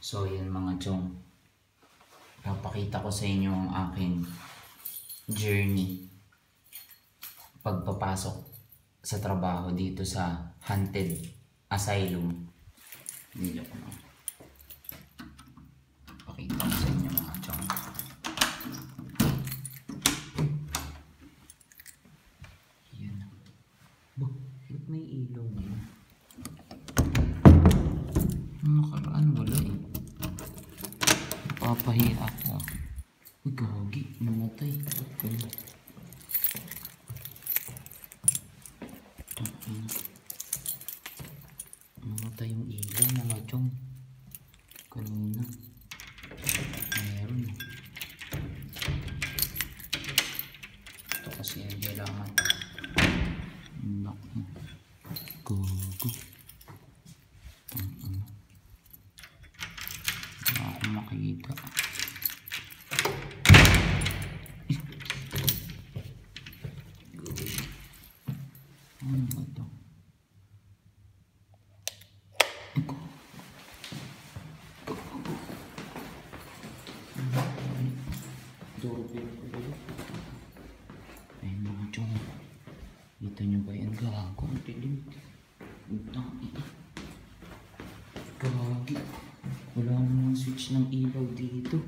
So yan mga chong, papakita ko sa inyo ang aking journey pagpapasok sa trabaho dito sa Haunted Asylum. Dito ko na pakita ko sa inyo mga chong. Yan. Ba't may ilaw niya? Nakaraan wala eh. Papahiya ako. Uy, gagi. Namatay. Namatay yung ilaw mga chong. Kanina. Meron. Ito kasi yung kailangan. Naku. Gogo. Wala akong makita. Ano ba ito? Doorbell ko dito. Ayun mga chong. Kita nyo ba yan? Gago. Ang tilim. Gagi. Wala namang switch ng ilaw dito.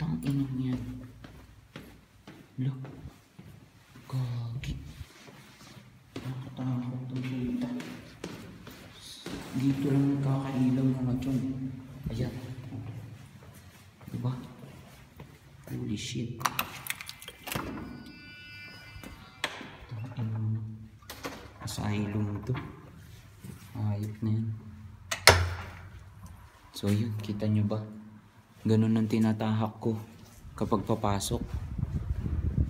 Tangina mo yan. Look. Gagi. Nakatakot itong dito. Dito lang nakakailaw mga chong. Ayan. Diba? Holy shit. Asylum to. Ayop na yan. So yun, kita nyo ba? Ganun ang tinatahak ko kapag papasok.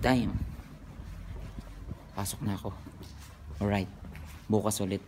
Damn. Pasok na ako. Alright. Bukas ulit.